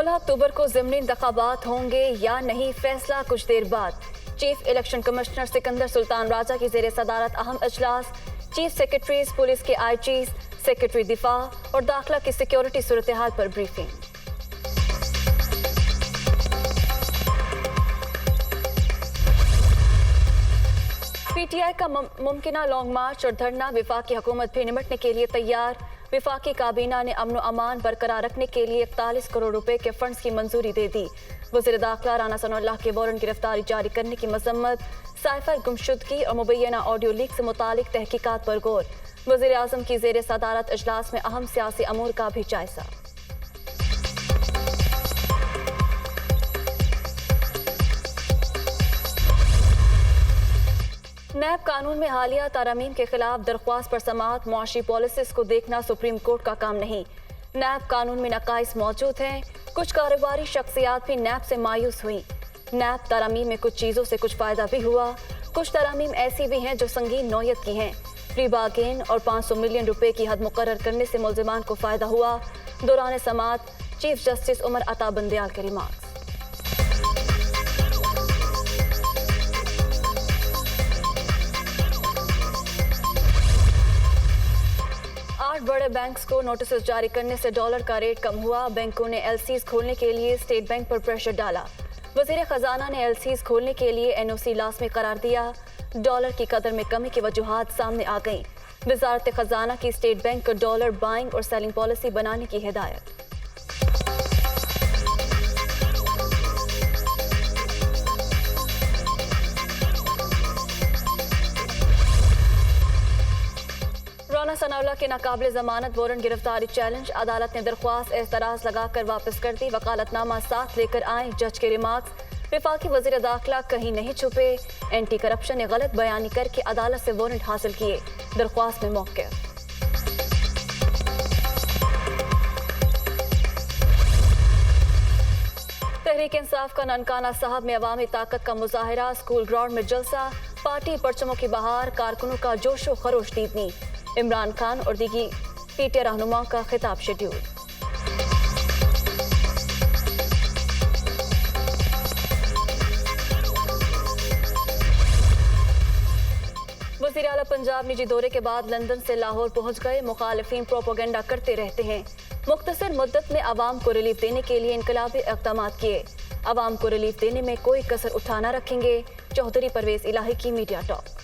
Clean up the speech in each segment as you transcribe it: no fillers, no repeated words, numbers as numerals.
16 अक्टूबर को ज़िमनी इंतखाबात होंगे या नहीं, फैसला कुछ देर बाद। Chief election commissioner Sikandar Sultan Raja की ज़ेरे सदारत अहम इजलास। चीफ सेक्रेटरीज, पुलिस के आईजीज, सेक्रेटरी दिफा और दाखिला की सिक्योरिटी सूरत हाल पर ब्रीफिंग। पीटीआई का मुमकिना लॉन्ग मार्च और धरना, विफाकी हुकूमत भी निपटने के लिए तैयार। विफाकी काबीना ने अमन अमान बरकरार रखने के लिए 41 करोड़ रुपए के फंड्स की मंजूरी दे दी। वज़ीर दाखिला राना सनाउल्लाह के वारंट गिरफ्तारी जारी करने की मजम्मत। साइफर गुमशुदगी और मुबैना ऑडियो लीक से मुतालिक तहकीकात पर गौर। वज़ीर आज़म की ज़ेरे सदारत इजलास में अहम सियासी अमूर का भी जायजा। नैब कानून में हालिया तारामीम के खिलाफ दरख्वास्त पर समाअत, मुआशी पॉलिसीज को देखना सुप्रीम कोर्ट का काम नहीं। नैब कानून में नकाइस मौजूद हैं। कुछ कारोबारी शख्सियात भी नैब से मायूस हुई। नैब तारामीम में कुछ चीज़ों से कुछ फ़ायदा भी हुआ। कुछ तारामीम ऐसी भी हैं जो संगीन नौयत की हैं। प्री बार्गेन और 500 मिलियन रुपए की हद मुकर्रर करने से मुल्ज़िमान को फ़ायदा हुआ। दौरान समाअत चीफ जस्टिस उमर अता बंदयाल के रिमार्क्स। 8 बड़े बैंक्स को नोटिस जारी करने से डॉलर का रेट कम हुआ। बैंकों ने एलसीज खोलने के लिए स्टेट बैंक पर प्रेशर डाला। वज़ीर खजाना ने एलसीज खोलने के लिए एनओसी लाज़मी करार दिया। डॉलर की कदर में कमी की वजूहात सामने आ गईं। वज़ारत खजाना की स्टेट बैंक को डॉलर बाइंग और सेलिंग पॉलिसी बनाने की हिदायत। राना सनाउल्लाह के नाकाबिल जमानत वारंट गिरफ्तारी चैलेंज, अदालत ने दरख्वास्त एतराज लगाकर वापस कर दी। वकालतनामा साथ लेकर आए, जज के रिमार्क्स। विफाकी वज़ीर दाखिला कहीं नहीं छुपे। एंटी करप्शन ने गलत बयानी करके अदालत से वारंट हासिल किए। दरख्वास्त में मौक़िफ़। तहरीक इंसाफ का ननकाना साहब में अवामी ताकत का मुजाहिरा, स्कूल ग्राउंड में जलसा। पार्टी परचमों की बहार, कारकुनों का जोशो खरोश दीदनी। इमरान खान और दीगी पीटीआई रहनुमाओं का खिताब शेड्यूल। वज़ीर आला पंजाब निजी दौरे के बाद लंदन से लाहौर पहुंच गए। मुखालिफिन प्रोपेगेंडा करते रहते हैं। मुख्तसर मुद्दत में आवाम को रिलीफ देने के लिए इनकलाबी इक़दाम किए। आवाम को रिलीफ देने में कोई कसर उठा न रखेंगे। चौधरी परवेज इलाही की media talk.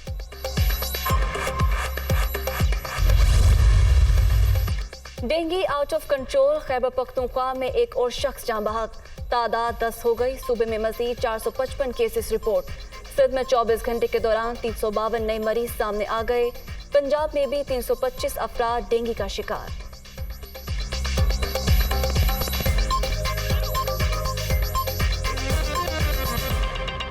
Dengue out of control, Khyber Pakhtunkhwa में एक और शख्स जाँ बहक। तादाद 10 हो गई। सूबे में मजीद 455 केसेस रिपोर्ट। सिंध में 24 घंटे के दौरान 352 नए मरीज सामने आ गए। पंजाब में भी 325 अफराद डेंगू का शिकार।